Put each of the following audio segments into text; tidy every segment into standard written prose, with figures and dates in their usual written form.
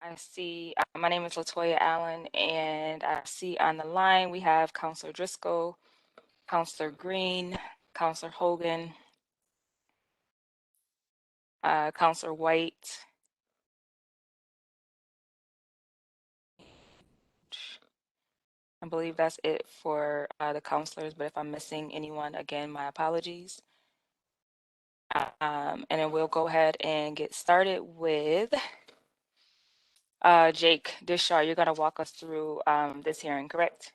I see, my name is Latoya Allen, and I see on the line we have Counselor Driscoll, Counselor Green, Counselor Hogan, Counselor White. I believe that's it for the counselors, but if I'm missing anyone, again, my apologies. And then we'll go ahead and get started with Jake Dishaw. You're going to walk us through this hearing, correct?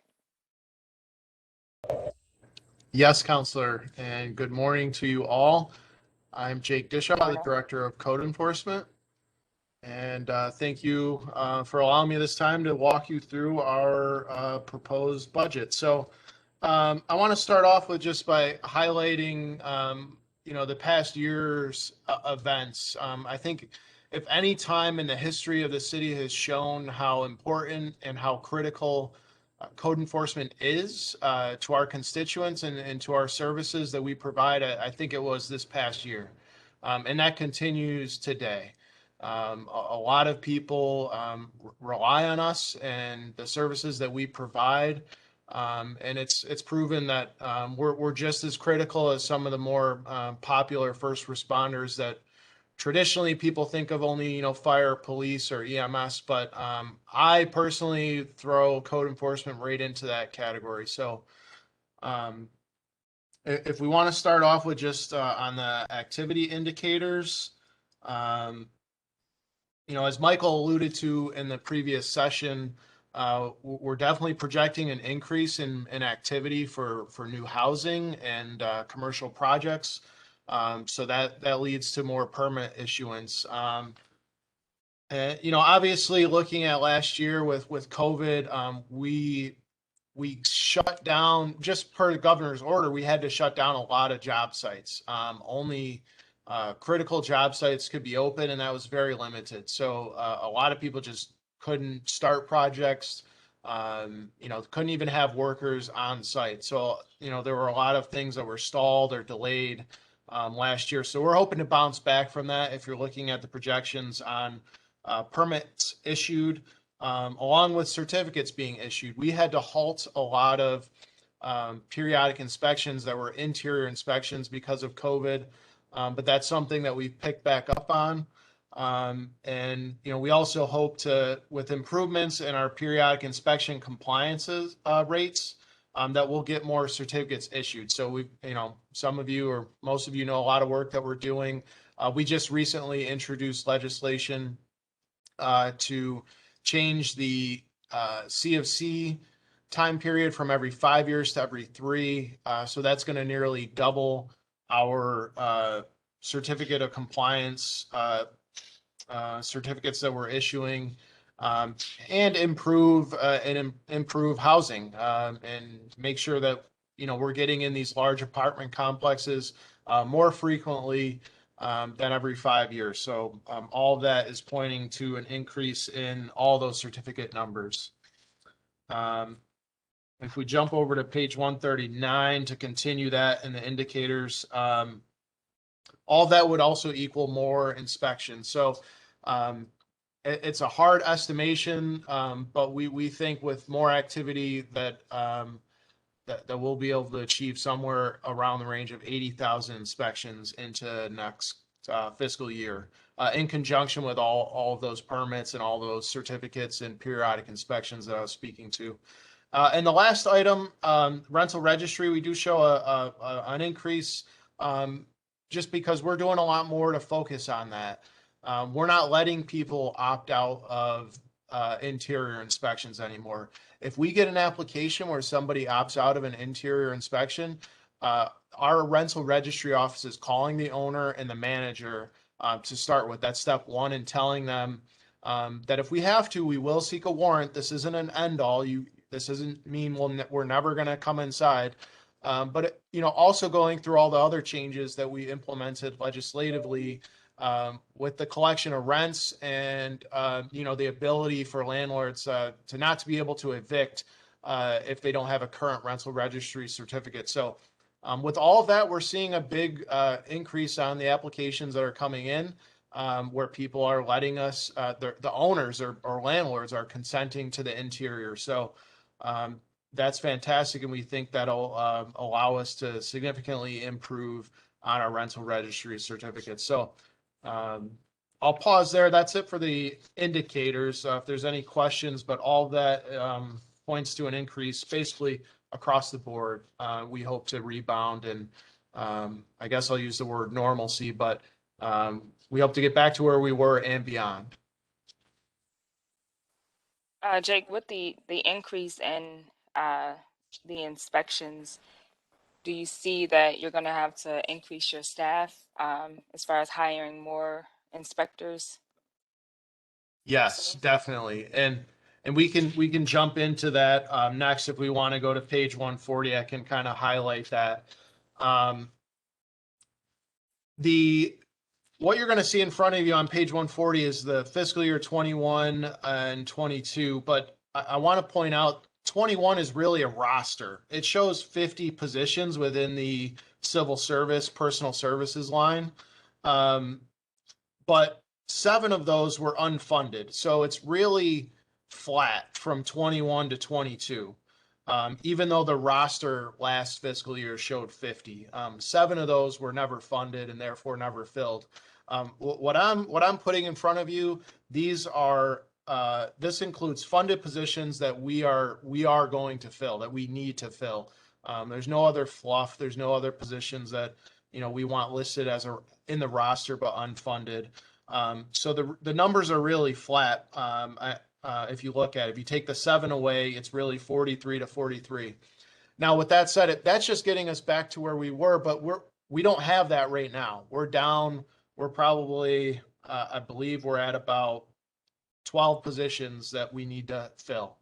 Yes, Counselor, and good morning to you all. I'm Jake Dishaw, the Morning. Director of Code Enforcement, and thank you for allowing me this time to walk you through our proposed budget. So I want to start off with just by highlighting, the past year's events. I think if any time in the history of the city has shown how important and how critical code enforcement is to our constituents and to our services that we provide, I think it was this past year. And that continues today. A lot of people rely on us and the services that we provide. And it's proven that we're just as critical as some of the more popular first responders that traditionally people think of only, fire, police, or EMS, but I personally throw code enforcement right into that category. So um, if we want to start off with just on the activity indicators, um, as Michael alluded to in the previous session, we're definitely projecting an increase in activity for new housing and commercial projects. So that leads to more permit issuance. Obviously, looking at last year with COVID, we shut down, just per the governor's order. We had to shut down a lot of job sites. Only critical job sites could be open, and that was very limited. So a lot of people just couldn't start projects. Couldn't even have workers on site. So there were a lot of things that were stalled or delayed last year. So we're hoping to bounce back from that. If you're looking at the projections on permits issued, along with certificates being issued, we had to halt a lot of periodic inspections that were interior inspections because of COVID. But that's something that we've picked back up on. And we also hope to, with improvements in our periodic inspection compliances rates, that we'll get more certificates issued. So we, some of you or most of you know a lot of work that we're doing. We just recently introduced legislation to change the CFC time period from every 5 years to every 3. So that's going to nearly double our certificate of compliance certificates that we're issuing, and improve housing, and make sure that we're getting in these large apartment complexes more frequently than every 5 years. So all of that is pointing to an increase in all those certificate numbers. If we jump over to page 139 to continue that in the indicators, all that would also equal more inspections. So it's a hard estimation, but we think with more activity that we'll be able to achieve somewhere around the range of 80,000 inspections into next fiscal year, in conjunction with all of those permits and all those certificates and periodic inspections that I was speaking to. And the last item, rental registry, we do show an increase, just because we're doing a lot more to focus on that. We're not letting people opt out of interior inspections anymore. If we get an application where somebody opts out of an interior inspection, our rental registry office is calling the owner and the manager to start with. That's step one, in telling them that if we have to, we will seek a warrant. This isn't an end all. This doesn't mean we're never going to come inside. But also going through all the other changes that we implemented legislatively, with the collection of rents and the ability for landlords to not to be able to evict if they don't have a current rental registry certificate. So with all of that, we're seeing a big increase on the applications that are coming in. where people are letting us, the owners or landlords are consenting to the interior. So that's fantastic, and we think that'll allow us to significantly improve on our rental registry certificates. So I'll pause there. That's it for the indicators. If there's any questions, but all that points to an increase basically across the board. We hope to rebound, and I guess I'll use the word normalcy, but we hope to get back to where we were and beyond. Jake, with the increase in the inspections, do you see that you're going to have to increase your staff as far as hiring more inspectors? Yes, definitely. And we can jump into that next if we want to go to page 140. I can kind of highlight that. Um, the what you're going to see in front of you on page 140 is the fiscal year 21 and 22. But I want to point out 21 is really a roster. It shows 50 positions within the civil service, personal services line. But 7 of those were unfunded. So it's really flat from 21 to 22. Even though the roster last fiscal year showed 50, 7 of those were never funded and therefore never filled. What I'm putting in front of you, these are this includes funded positions that we are going to fill, that we need to fill. There's no other fluff. There's no other positions that we want listed as in the roster but unfunded. So the numbers are really flat. If you look at it, if you take the 7 away, it's really 43 to 43. Now, with that said, that's just getting us back to where we were, but we don't have that right now. We're down. We're probably, I believe we're at about 12 positions that we need to fill.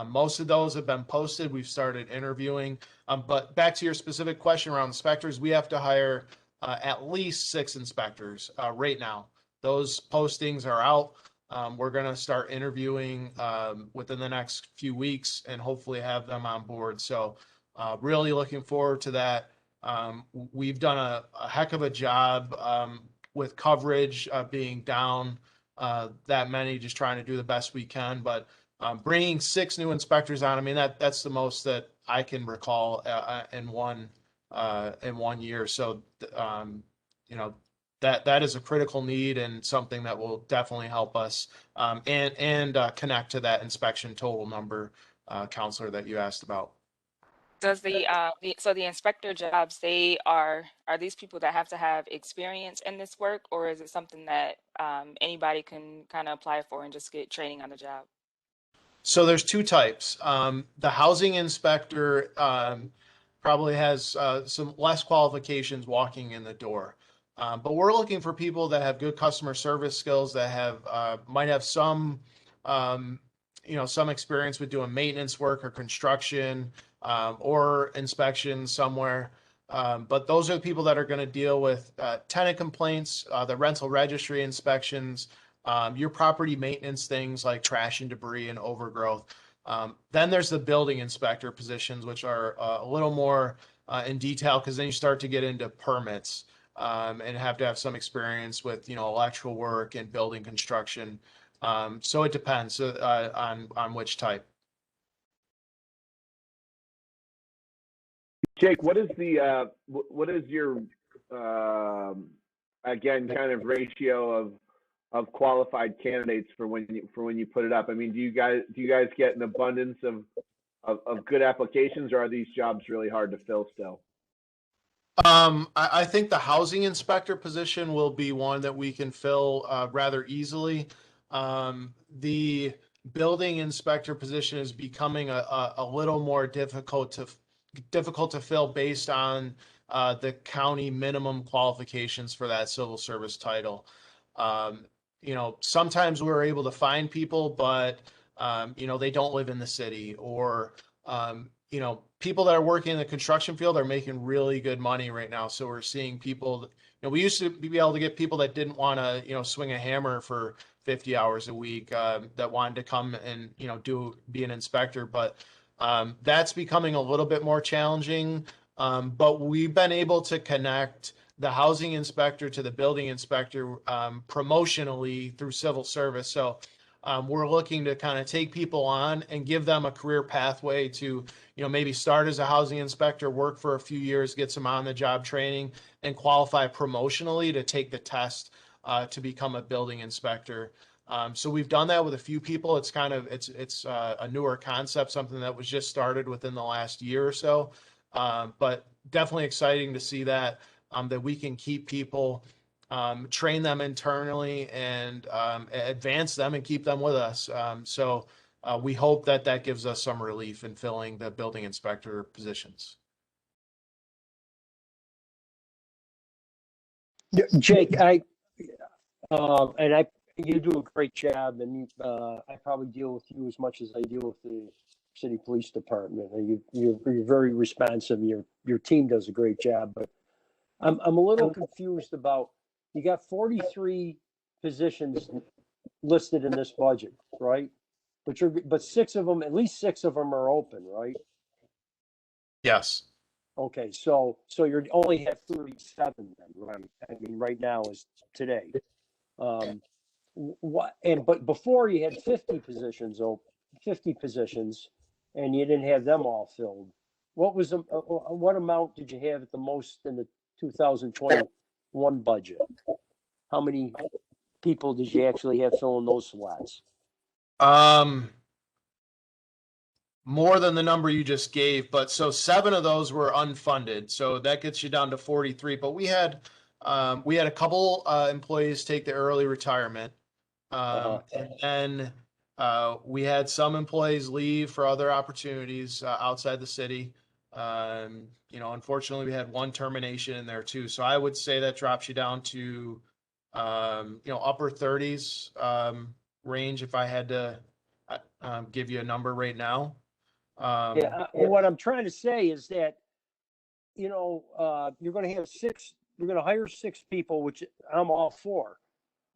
Most of those have been posted. We've started interviewing. But back to your specific question around inspectors, we have to hire at least 6 inspectors right now. Those postings are out. We're going to start interviewing within the next few weeks and hopefully have them on board. So really looking forward to that. We've done a heck of a job with coverage being down that many, just trying to do the best we can. But bringing 6 new inspectors on, I mean, that's the most that I can recall in one year. So, that is a critical need and something that will definitely help us and connect to that inspection total number, Counselor, that you asked about. Does the inspector jobs, are these people that have to have experience in this work, or is it something that anybody can kind of apply for and just get training on the job? So there's 2 types. The housing inspector probably has some less qualifications walking in the door. But we're looking for people that have good customer service skills, that have might have some some experience with doing maintenance work or construction or inspection somewhere. But those are the people that are going to deal with tenant complaints, the rental registry inspections, your property maintenance things like trash and debris and overgrowth. Then there's the building inspector positions, which are a little more in detail, because then you start to get into permits and have to have some experience with electrical work and building construction. So it depends on which type. Jake, what is your again kind of ratio of qualified candidates for when you put it up? I mean, do you guys get an abundance of good applications, or are these jobs really hard to fill still? I think the housing inspector position will be one that we can fill rather easily. The building inspector position is becoming a little more difficult to fill based on the county minimum qualifications for that civil service title. Sometimes we're able to find people, but they don't live in the city, or people that are working in the construction field are making really good money right now. So we're seeing people, we used to be able to get people that didn't want to, swing a hammer for 50 hours a week, that wanted to come and, be an inspector. But that's becoming a little bit more challenging. But we've been able to connect the housing inspector to the building inspector promotionally through civil service. So we're looking to kind of take people on and give them a career pathway to, maybe start as a housing inspector, work for a few years, get some on the job training, and qualify promotionally to take the test to become a building inspector. So we've done that with a few people. It's a newer concept, something that was just started within the last year or so. But definitely exciting to see that we can keep people, train them internally, and advance them and keep them with us. So we hope that gives us some relief in filling the building inspector positions. Jake, you do a great job, and I probably deal with you as much as I deal with the city police department. And you're very responsive. Your team does a great job, but I'm a little confused about, you got 43 positions listed in this budget, right? But at least six of them are open, right? Yes. Okay, so you only have 37 then, right? I mean, right now is today. But before you had 50 positions, and you didn't have them all filled. What amount did you have at the most in the 2021 budget? How many people did you actually have filling those slots? More than the number you just gave, but so 7 of those were unfunded, so that gets you down to 43. But we had a couple employees take the early retirement, and then we had some employees leave for other opportunities outside the city. Unfortunately, we had one termination in there too. So I would say that drops you down to upper 30s range if I had to give you a number right now. What I'm trying to say is that, you're going to have you're going to hire 6 people, which I'm all for.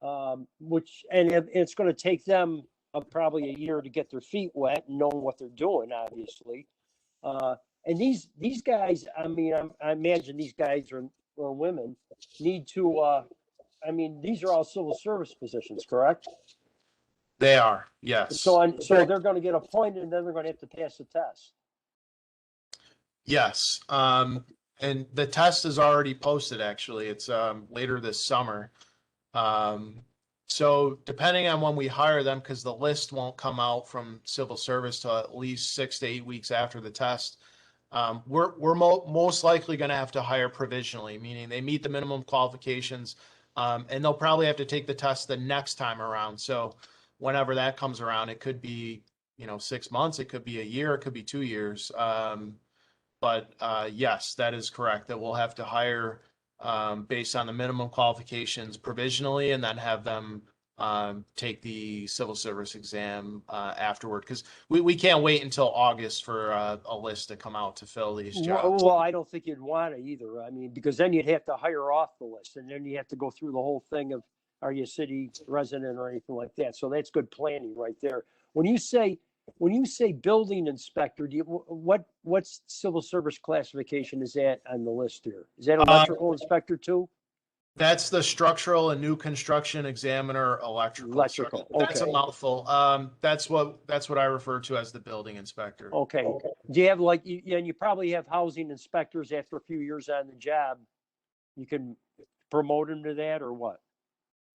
It's going to take them probably a year to get their feet wet and know what they're doing, obviously. And these guys, I mean, I imagine these guys or women need to. These are all civil service positions, correct? They are, yes. So they're going to get appointed, and then they're going to have to pass the test. Yes. And the test is already posted, actually. It's later this summer. So depending on when we hire them, because the list won't come out from civil service till at least 6 to 8 weeks after the test, we're most likely going to have to hire provisionally, meaning they meet the minimum qualifications, and they'll probably have to take the test the next time around. So whenever that comes around, it could be 6 months, it could be a year, it could be 2 years. But yes, that is correct, that we'll have to hire based on the minimum qualifications provisionally, and then have them take the civil service exam afterward, because we can't wait until August for a list to come out to fill these jobs. Well, I don't think you'd want to either. I mean, because then you'd have to hire off the list, and then you have to go through the whole thing of, are you a city resident or anything like that? So that's good planning right there. When you say building inspector, what civil service classification is that on the list here? Is that electrical inspector too? That's the structural and new construction examiner electrical. That's a mouthful. That's what I refer to as the building inspector. Okay. Do you have and you probably have housing inspectors after a few years on the job, you can promote them to that, or what?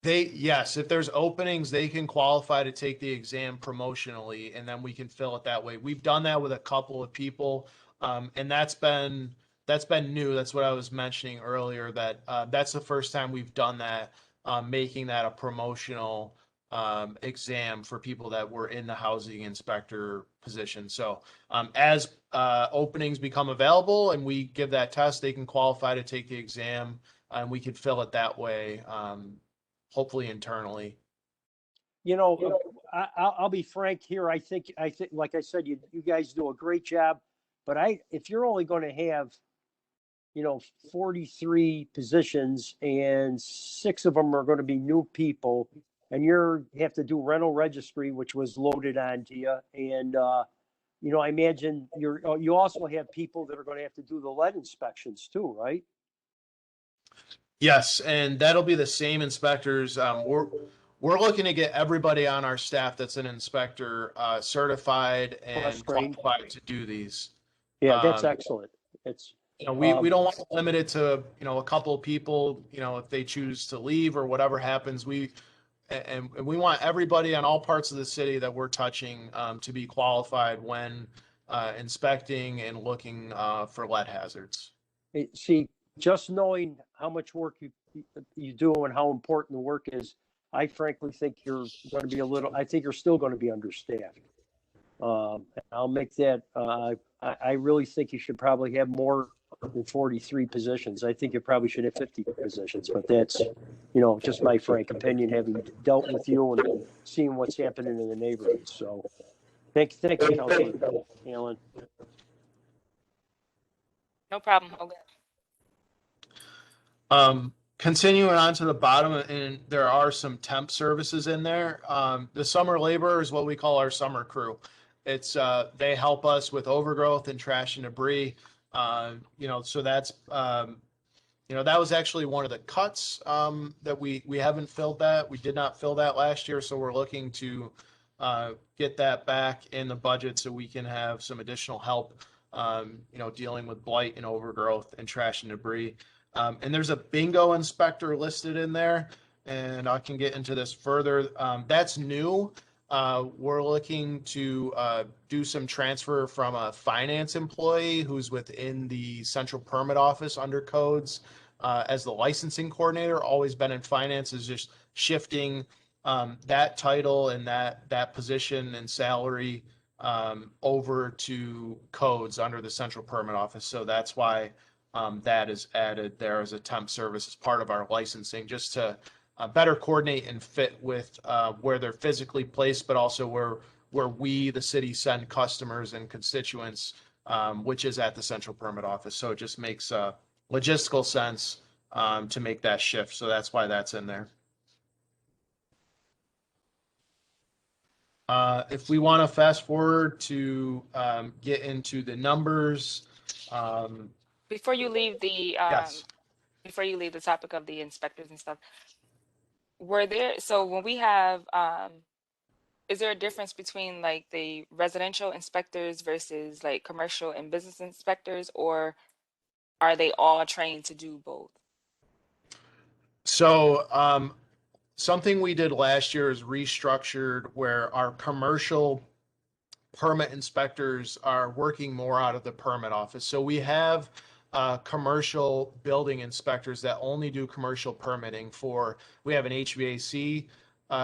Yes, if there's openings, they can qualify to take the exam promotionally, and then we can fill it that way. We've done that with a couple of people, and that's been new. That's what I was mentioning earlier, that that's the first time we've done that, making that a promotional exam for people that were in the housing inspector position. So as openings become available and we give that test, they can qualify to take the exam, and we could fill it that way. Hopefully internally. I'll be frank here. I think, like I said, you guys do a great job, but if you're only going to have, 43 positions and 6 of them are going to be new people, and you have to do rental registry, which was loaded onto you. And, I imagine you also have people that are going to have to do the lead inspections too, right? Yes, and that'll be the same inspectors. We're looking to get everybody on our staff that's an inspector certified and Cross-trained. qualified to do these. Yeah, that's Um, excellent. It's we don't want to limit it to, a couple of people, if they choose to leave or whatever happens, and we want everybody on all parts of the city that we're touching to be qualified when inspecting and looking for lead hazards. see, just knowing how much work you do and how important the work is, I frankly think you're going to be I think you're still going to be understaffed. I'll make that. I really think you should probably have more than 43 positions. I think you probably should have 50 positions, but that's, just my frank opinion, having dealt with you and seeing what's happening in the neighborhood. So thanks, Councilor Allen. No problem. Okay. Continuing on to the bottom, and there are some temp services in there. The summer labor is what we call our summer crew. It's they help us with overgrowth and trash and debris. So that's that was actually one of the cuts that we haven't filled that. We did not fill that last year, so we're looking to get that back in the budget so we can have some additional help. Dealing with blight and overgrowth and trash and debris. And there's a bingo inspector listed in there, and I can get into this further. That's new. We're looking to do some transfer from a finance employee who's within the central permit office under codes as the licensing coordinator, always been in finance, is just shifting that title and that position and salary over to codes under the central permit office. So that's why that is added there as a temp service as part of our licensing, just to better coordinate and fit with where they're physically placed, but also where we, the city, send customers and constituents, which is at the central permit office. So it just makes logistical sense to make that shift. So that's why that's in there. If we want to fast forward to get into the numbers. Before you leave the Yes. before you leave the topic of the inspectors and stuff, so when we have is there a difference between like the residential inspectors versus like commercial and business inspectors, or are they all trained to do both? So something we did last year is restructured where our commercial permit inspectors are working more out of the permit office. So we have commercial building inspectors that only do commercial permitting we have an HVAC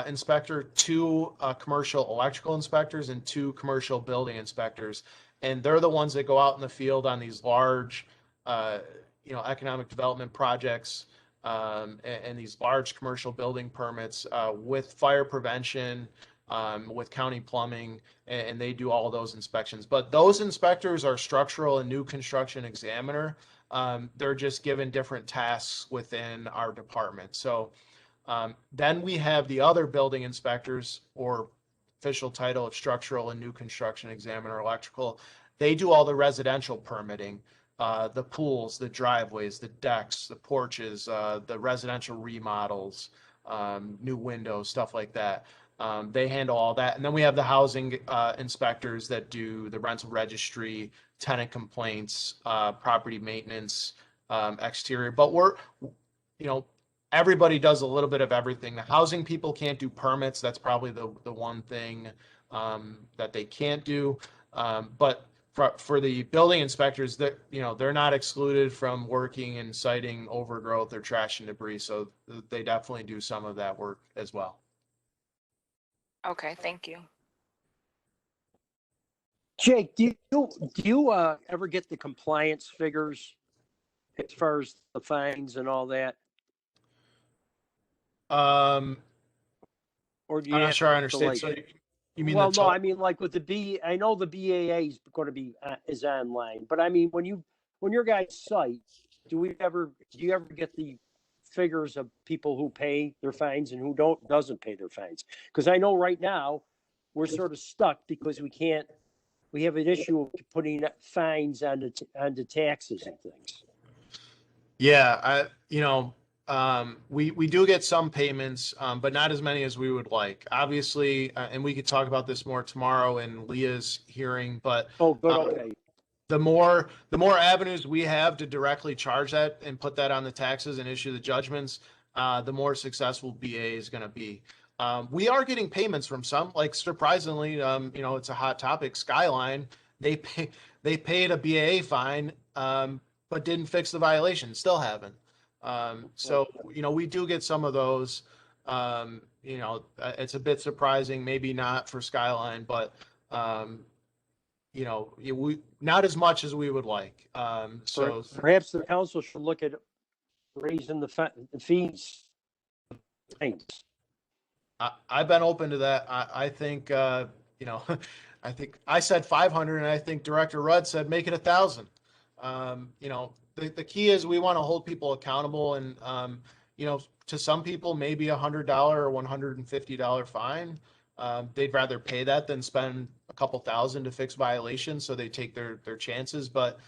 inspector, two commercial electrical inspectors, and two commercial building inspectors. And they're the ones that go out in the field on these large, economic development projects and these large commercial building permits with fire prevention, with county plumbing, and they do all those inspections. But those inspectors are structural and new construction examiner. They're just given different tasks within our department. So then we have the other building inspectors, or official title of structural and new construction examiner electrical. They do all the residential permitting, the pools, the driveways, the decks, the porches, the residential remodels, new windows, stuff like that. They handle all that. And then we have the housing inspectors that do the rental registry, tenant complaints, property maintenance, exterior. But everybody does a little bit of everything. The housing people can't do permits. That's probably the one thing that they can't do. But for the building inspectors, that they're not excluded from working and citing overgrowth or trash and debris. So they definitely do some of that work as well. Okay, thank you. Jake, do you ever get the compliance figures as far as the fines and all that? Or do you I'm not sure I to, understand. like, So you mean well, no, I mean, like with I know the BAA is going to be is online, but I mean, when your guys cite, do you ever get the figures of people who pay their fines and who doesn't pay their fines? Because I know right now we're sort of stuck because we have an issue of putting fines onto taxes and things. Yeah, We do get some payments, but not as many as we would like. Obviously, and we could talk about this more tomorrow in Leah's hearing, but Oh, good, okay. the more avenues we have to directly charge that and put that on the taxes and issue the judgments, the more successful BA is going to be. We are getting payments from some, like surprisingly, it's a hot topic. Skyline, they paid a BAA fine, but didn't fix the violation. Still haven't. So we do get some of those. It's a bit surprising, maybe not for Skyline, but we not as much as we would like. So Perhaps the council should look at raising the fees. Thanks. I've been open to that. I think I think I said 500, and I think Director Rudd said make it 1,000. The key is we want to hold people accountable, and to some people maybe $100 or $150 fine. They'd rather pay that than spend a couple thousand to fix violations, so they take their chances. But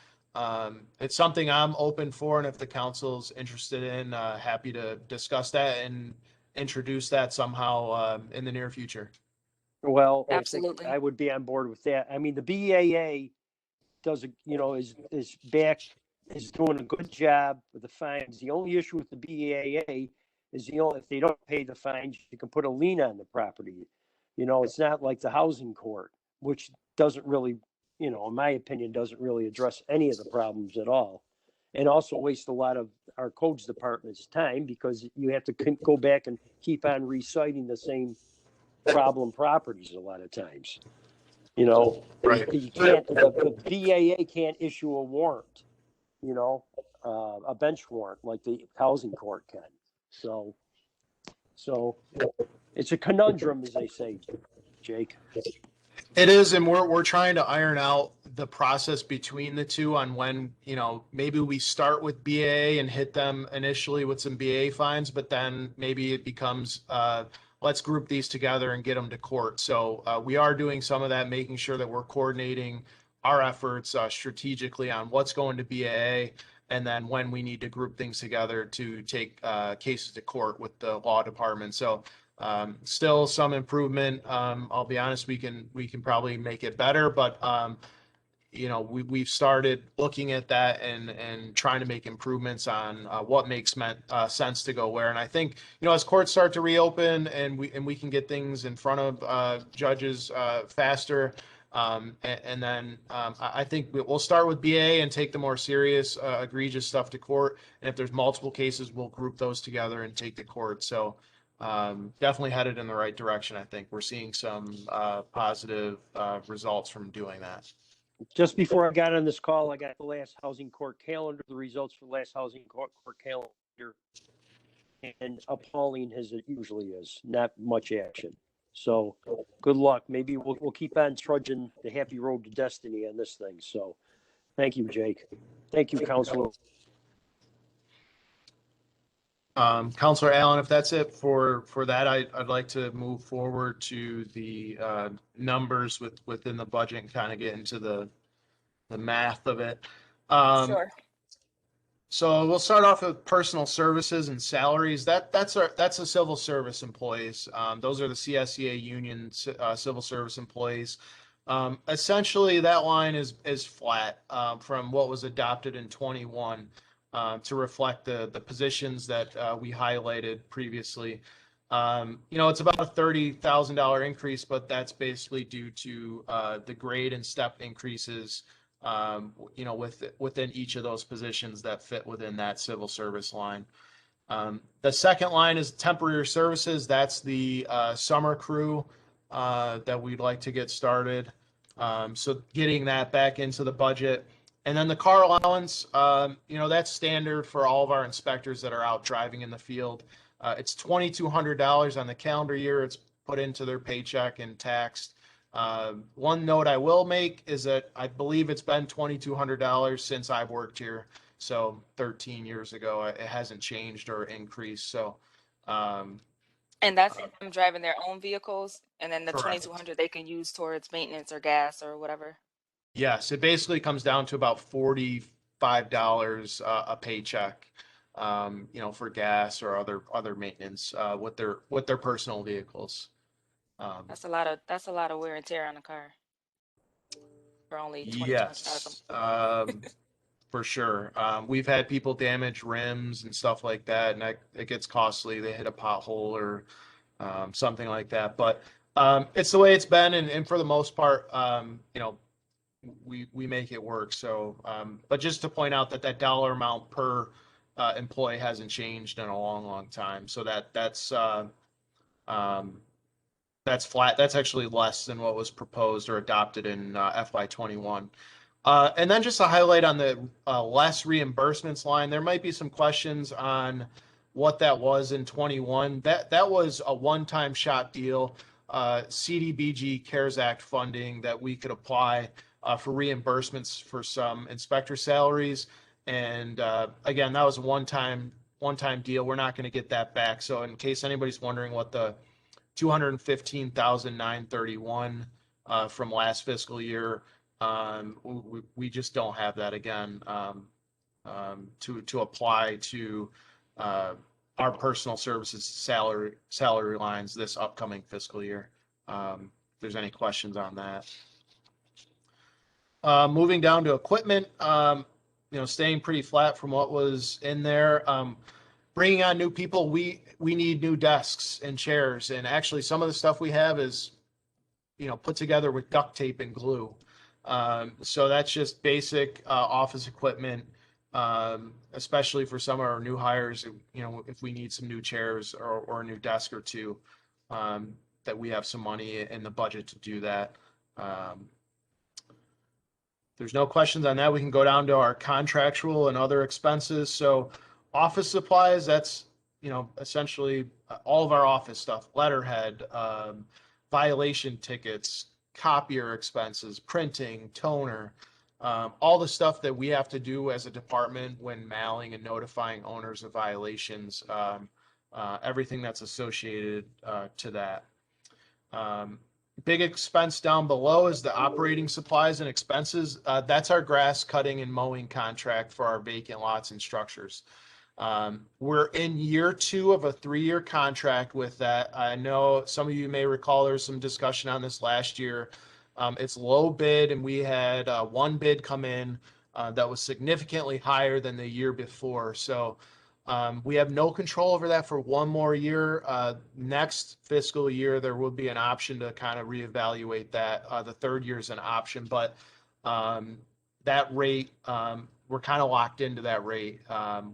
it's something I'm open for, and if the council's interested in, happy to discuss that and introduce that somehow in the near future. Well, Absolutely. I would be on board with that. I mean, the BAA does is doing a good job with the fines. The only issue with the BAA is if they don't pay the fines, you can put a lien on the property. It's not like the housing court, which doesn't really, in my opinion, doesn't really address any of the problems at all. And also waste a lot of our codes department's time, because you have to go back and keep on reciting the same problem properties a lot of times. Right. You can't, the BAA can't issue a warrant, a bench warrant like the housing court can. So it's a conundrum, as they say, Jake. It is, and we're trying to iron out the process between the two on when, maybe we start with BAA and hit them initially with some BAA fines, but then maybe it becomes, let's group these together and get them to court. So we are doing some of that, making sure that we're coordinating our efforts strategically on what's going to BAA, and then when we need to group things together to take cases to court with the law department. So still some improvement. I'll be honest, we can probably make it better, but we've started looking at that and trying to make improvements on what makes sense to go where. And I think as courts start to reopen and we can get things in front of judges faster. And then I think we'll start with BA and take the more serious, egregious stuff to court. And if there's multiple cases, we'll group those together and take to court. So definitely headed in the right direction. I think we're seeing some positive results from doing that. Just before I got on this call, I got the last housing court calendar, the results for the last housing court calendar, and appalling as it usually is. Not much action. So good luck. Maybe we'll keep on trudging the happy road to destiny on this thing. So thank you, Jake. Thank you, Counselor. Counselor Allen, if that's it for that, I'd like to move forward to the numbers within the budget and kind of get into the math of it. Sure. So we'll start off with personal services and salaries. That's the civil service employees. Those are the CSEA union civil service employees. Essentially, that line is flat from what was adopted in 21 to reflect the positions that we highlighted previously. It's about a $30,000 increase, but that's basically due to the grade and step increases within each of those positions that fit within that civil service line. The second line is temporary services. That's the summer crew that we'd like to get started. So getting that back into the budget. And then the car allowance, that's standard for all of our inspectors that are out driving in the field. It's $2,200 on the calendar year. It's put into their paycheck and taxed. One note I will make is that I believe it's been $2,200 since I've worked here. So 13 years ago, it hasn't changed or increased. So, And that's them driving their own vehicles, and then the correct. 2,200 they can use towards maintenance or gas or whatever. Yes, it basically comes down to about $45 a paycheck. for gas or other maintenance with their personal vehicles. That's a lot of wear and tear on the car for only 25,000. Yes, for sure. We've had people damage rims and stuff like that, and it gets costly. They hit a pothole or something like that. But it's the way it's been, and for the most part, we make it work. So, but just to point out that that dollar amount per employee hasn't changed in a long, long time. So um, that's flat. That's actually less than what was proposed or adopted in FY21. And then just a highlight on the less reimbursements line, there might be some questions on what that was in 21. That was a one-time shot deal, CDBG CARES Act funding that we could apply for reimbursements for some inspector salaries. And again, that was a one-time deal. We're not going to get that back. So in case anybody's wondering what the 215,931 from last fiscal year, we just don't have that again to apply to our personal services salary lines this upcoming fiscal year. If there's any questions on that. Moving down to equipment, staying pretty flat from what was in there. Bringing on new people, we need new desks and chairs, and actually some of the stuff we have is put together with duct tape and glue. So that's just basic office equipment, especially for some of our new hires. If we need some new chairs or a new desk or two, that we have some money in the budget to do that. There's no questions on that. We can go down to our contractual and other expenses. So office supplies, that's essentially all of our office stuff, letterhead, violation tickets, copier expenses, printing, toner, all the stuff that we have to do as a department when mailing and notifying owners of violations, everything that's associated to that. Big expense down below is the operating supplies and expenses. That's our grass cutting and mowing contract for our vacant lots and structures. We're in year 2 of a 3-year contract with that. I know some of you may recall there was some discussion on this last year. It's low bid, and we had one bid come in that was significantly higher than the year before. So we have no control over that for one more year. Next fiscal year, there will be an option to kind of reevaluate that. The third year is an option, but that rate, we're kind of locked into that rate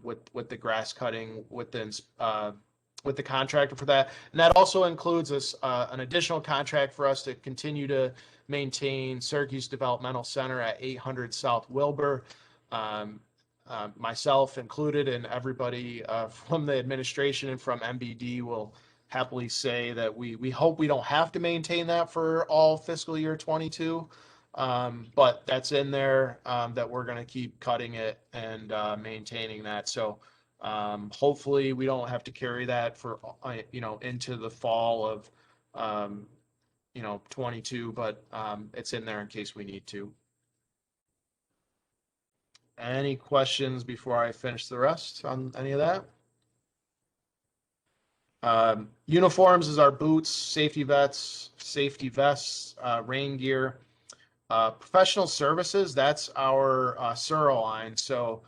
with the grass cutting, with the contractor for that. And that also includes an additional contract for us to continue to maintain Syracuse Developmental Center at 800 South Wilbur. Myself included, and everybody from the administration and from MBD will happily say that we hope we don't have to maintain that for all fiscal year 22. But that's in there, that we're going to keep cutting it and maintaining that. So hopefully we don't have to carry that for into the fall of 22, but it's in there in case we need to. Any questions before I finish the rest on any of that? Uniforms is our boots, safety vests, rain gear. Professional services, that's our SURA line. So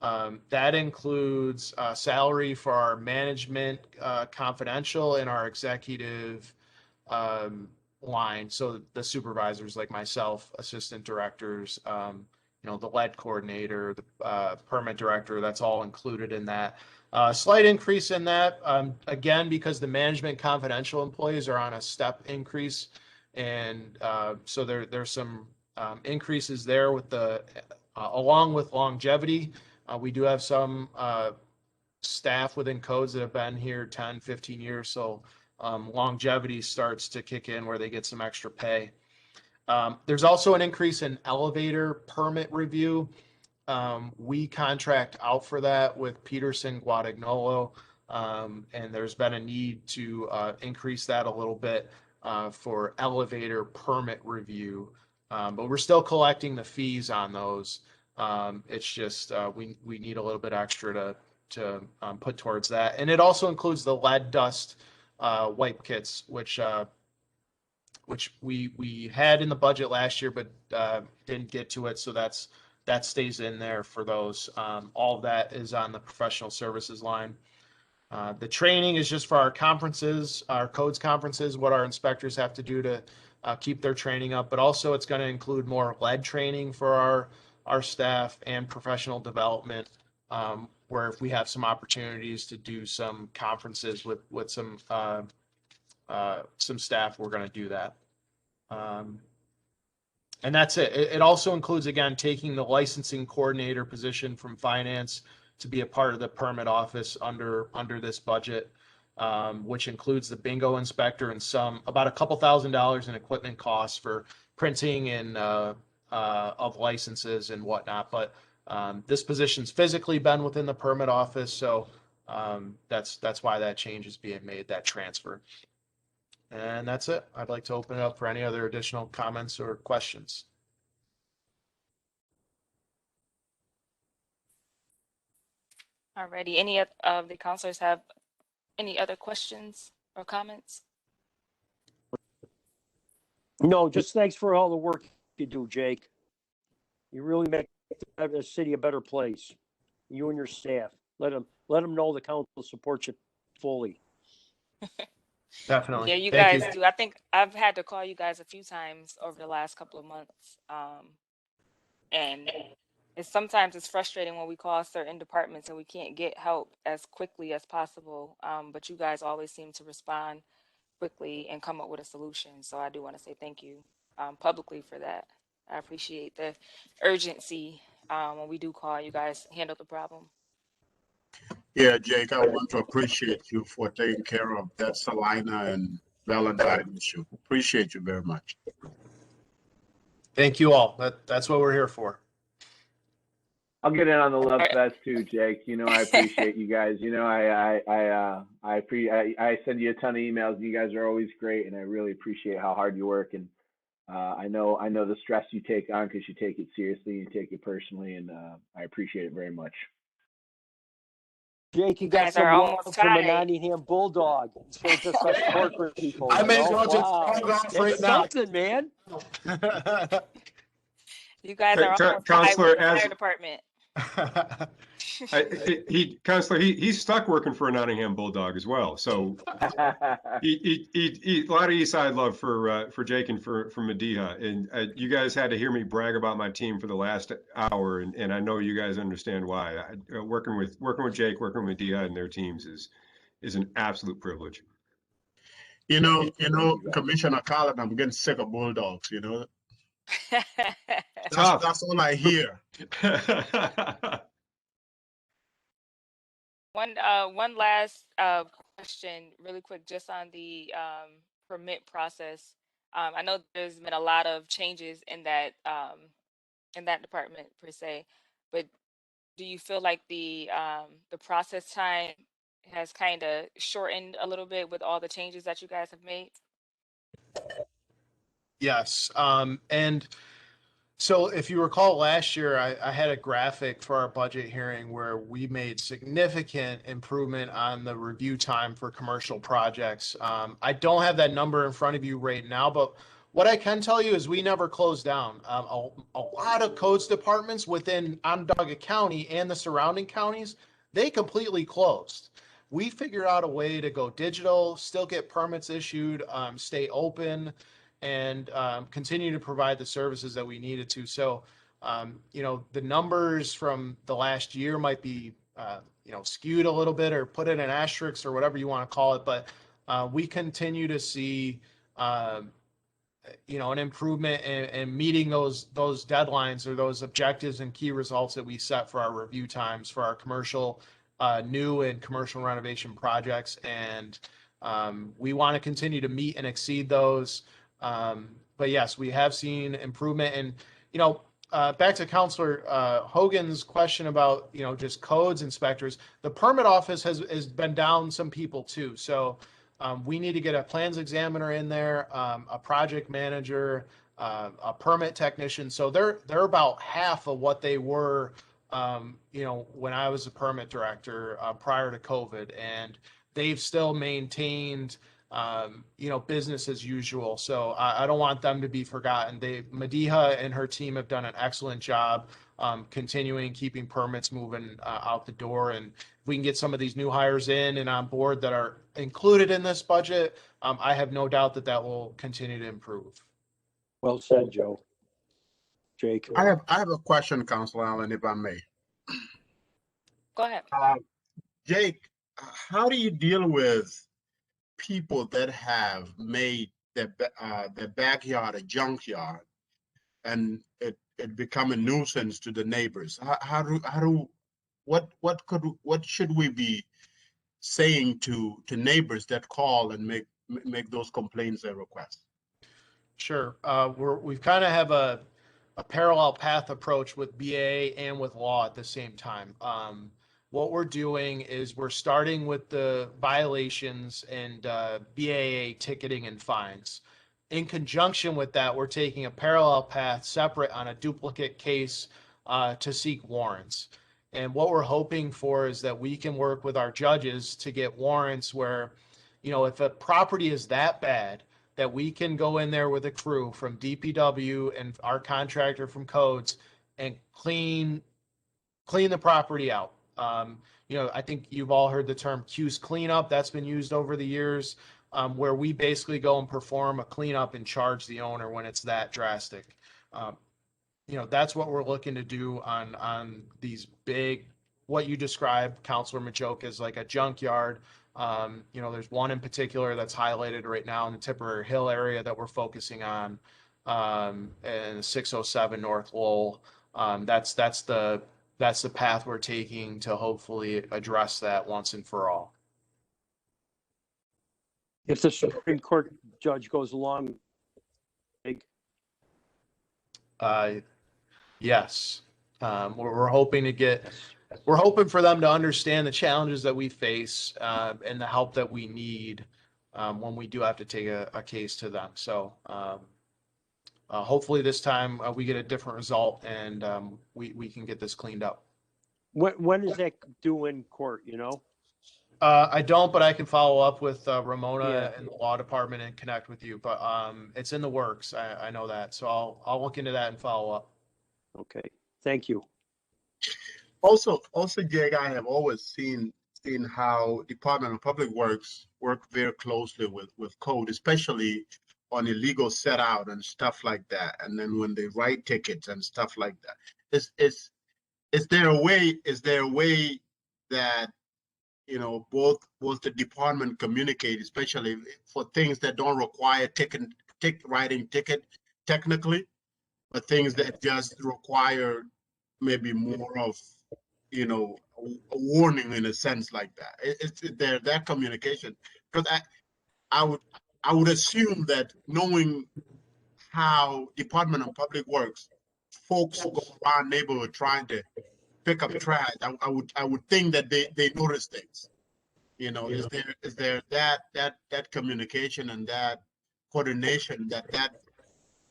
that includes salary for our management confidential and our executive line. So the supervisors like myself, assistant directors, the lead coordinator, the permit director, that's all included in that. Slight increase in that, again, because the management confidential employees are on a step increase. And so there's some increases there with along with longevity. We do have some staff within codes that have been here 10, 15 years. So longevity starts to kick in where they get some extra pay. There's also an increase in elevator permit review. We contract out for that with Peterson Guadagnolo, and there's been a need to increase that a little bit for elevator permit review. But we're still collecting the fees on those. It's just we need a little bit extra put towards that. And it also includes the lead dust wipe kits, which we had in the budget last year, but didn't get to it. So that stays in there for those. All of that is on the professional services line. The training is just for our conferences, our codes conferences, what our inspectors have to do to keep their training up, but also it's going to include more lead training for our staff and professional development, where if we have some opportunities to do some conferences with some staff, we're going to do that. And that's it. It also includes, again, taking the licensing coordinator position from finance to be a part of the permit office under this budget, which includes the bingo inspector and about $2,000 in equipment costs for printing and of licenses and whatnot. But this position's physically been within the permit office, so that's why that change is being made, that transfer. And that's it. I'd like to open it up for any other additional comments or questions. Alrighty, any of the counselors have any other questions or comments? No, just thanks for all the work you do, Jake. You really make the city a better place. You and your staff. Let them know the council supports you fully. Definitely. Yeah, you Thank guys do. I think I've had to call you guys a few times over the last couple of months. And sometimes it's frustrating when we call certain departments and we can't get help as quickly as possible. But you guys always seem to respond quickly and come up with a solution. So I do want to say thank you publicly for that. I appreciate the urgency when we do call. You guys handle the problem. Yeah, Jake, I want to appreciate you for taking care of that Salina and Valentine issue. Appreciate you very much. Thank you all. That's what we're here for. I'll get in on the love fest too, Jake. You know, I appreciate you guys. You know, I send you a ton of emails. You guys are always great, and I really appreciate how hard you work. And I know the stress you take on because you take it seriously, you take it personally, and I appreciate it very much. Jake, you got guys some are love almost from a tied. Nottingham Bulldog. So just us corporate people. I may as well just wow. log off That's right now. something, man. You guys are almost tied Counselor, with the fire department. Counselor, he's stuck working for a Nottingham Bulldog as well. So he a lot of East Side love for Jake and for Mediha. And you guys had to hear me brag about my team for the last hour, and I know you guys understand why. Working with Jake, working with Mediha and their teams is an absolute privilege. You know, Commissioner Collin, I'm getting sick of Bulldogs. You know, that's all I hear. One last question, really quick, just on the permit process. I know there's been a lot of changes in that department per se, but do you feel like the process time has kind of shortened a little bit with all the changes that you guys have made? Yes. And so if you recall last year, I had a graphic for our budget hearing where we made significant improvement on the review time for commercial projects. I don't have that number in front of you right now, but what I can tell you is we never closed down. A lot of codes departments within Onondaga County and the surrounding counties, they completely closed. We figured out a way to go digital, still get permits issued, stay open, and continue to provide the services that we needed to. So, the numbers from the last year might be, skewed a little bit or put in an asterisk or whatever you want to call it. But we continue to see, an improvement in meeting those deadlines or those objectives and key results that we set for our review times for our commercial, new and commercial renovation projects. And we want to continue to meet and exceed those. But yes, we have seen improvement. And, back to Counselor Hogan's question about, just codes inspectors, the permit office has been down some people too. So we need to get a plans examiner in there, a project manager, a permit technician. So they're about half of what they were when I was a permit director prior to COVID, and they've still maintained, business as usual. So I don't want them to be forgotten. Madiha and her team have done an excellent job continuing keeping permits moving out the door. And if we can get some of these new hires in and on board that are included in this budget, I have no doubt that will continue to improve. Well said, Joe. Jake. I have a question, Councilor Allen, if I may. Go ahead. Jake, how do you deal with people that have made their backyard a junkyard and it become a nuisance to the neighbors? What should we be saying to neighbors that call and make those complaints and requests? Sure. We've kind of have a parallel path approach with BAA and with law at the same time. What we're doing is we're starting with the violations and BAA ticketing and fines. In conjunction with that, we're taking a parallel path separate on a duplicate case to seek warrants. And what we're hoping for is that we can work with our judges to get warrants where, if a property is that bad, that we can go in there with a crew from DPW and our contractor from codes and clean the property out. I think you've all heard the term Q's cleanup. That's been used over the years, where we basically go and perform a cleanup and charge the owner when it's that drastic. That's what we're looking to do on these big, what you described, Counselor Machoke, as like a junkyard. There's one in particular that's highlighted right now in the Tipperary Hill area that we're focusing on, in 607 North Lowell. That's the path we're taking to hopefully address that once and for all. If the Supreme Court judge goes along, Yes. We're hoping to get. We're hoping for them to understand the challenges that we face and the help that we need when we do have to take a case to them. So hopefully this time we get a different result and we can get this cleaned up. when is that due in court, I don't, but I can follow up with Ramona Yeah. and the law department and connect with you. But it's in the works. I know that. So I'll look into that and follow up. Okay, thank you. Also, Jake, I have always seen how Department of Public Works work very closely with code, especially on illegal set out and stuff like that. And then when they write tickets and stuff like that, is there a way that both the department communicate, especially for things that don't require writing ticket technically, but things that just require maybe more of a warning in a sense like that? It's there that communication, because I would assume that knowing how Department of Public Works folks go around neighborhood trying to pick up trash, I would think that they notice things. Is there that communication and that coordination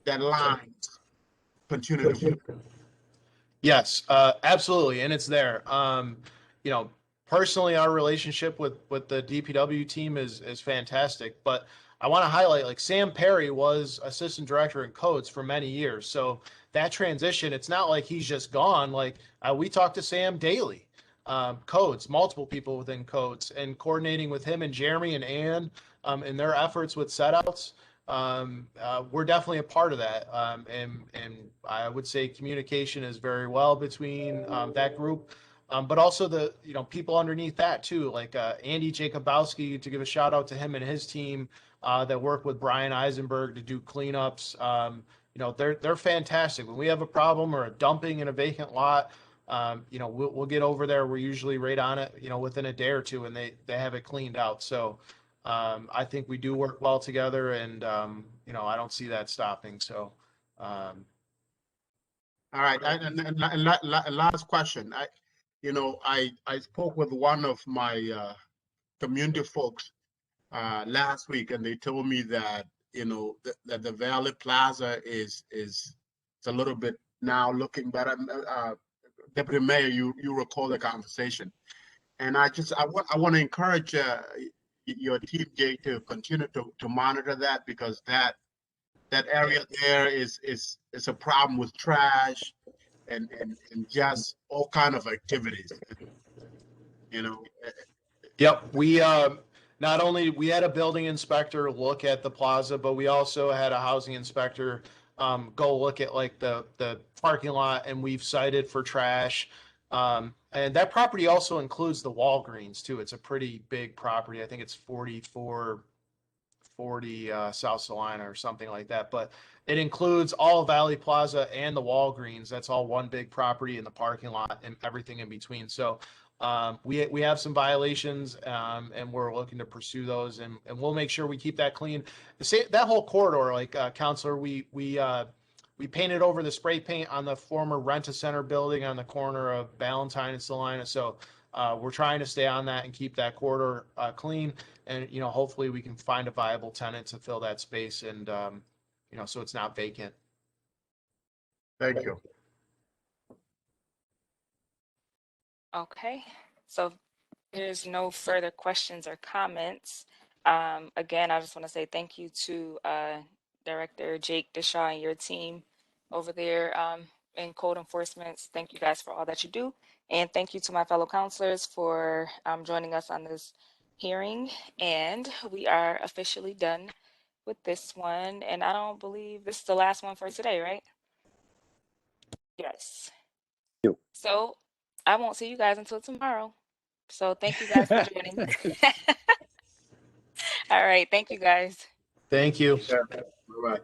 that lines continue to. Yes, absolutely, and it's there. Personally, our relationship with the DPW team is fantastic. But I want to highlight, like, Sam Perry was assistant director in codes for many years, so that transition, it's not like he's just gone. Like, we talk to Sam daily, codes, multiple people within codes, and coordinating with him and Jeremy and Ann in their efforts with setouts. We're definitely a part of that. And I would say communication is very well between that group, but also the people underneath that too, like Andy Jacobowski, to give a shout out to him and his team that work with Brian Eisenberg to do cleanups. They're fantastic. When we have a problem or a dumping in a vacant lot, we'll get over there. We're usually right on it, within a day or two, and they have it cleaned out. So I think we do work well together, and I don't see that stopping. So, All right, and last question. I spoke with one of my community folks last week, and they told me that that the Valley Plaza is a little bit now looking better. Deputy Mayor, you recall the conversation. And I want to encourage your team, Jay, to continue to monitor that, because that area there is a problem with trash and just all kind of activities. You know. Yep, we not only we had a building inspector look at the plaza, but we also had a housing inspector go look at like the parking lot, and we've cited for trash. And that property also includes the Walgreens too. It's a pretty big property. I think it's 4440 South Salina or something like that. But it includes all Valley Plaza and the Walgreens. That's all one big property in the parking lot and everything in between. So we have some violations, and we're looking to pursue those, and we'll make sure we keep that clean. That whole corridor, like Counselor, we painted over the spray paint on the former Rent-A-Center building on the corner of Ballantyne and Salina. So we're trying to stay on that and keep that corridor clean, and hopefully we can find a viable tenant to fill that space, and so it's not vacant. Thank you. Okay, so if there's no further questions or comments. Again, I just want to say thank you to Director Jake Deshaw and your team over there in code enforcement. Thank you guys for all that you do. And thank you to my fellow counselors for joining us on this hearing. And we are officially done with this one. And I don't believe this is the last one for today, right? Yes. Yep. So I won't see you guys until tomorrow. So thank you guys for joining. All right. Thank you guys. Thank you. Bye-bye.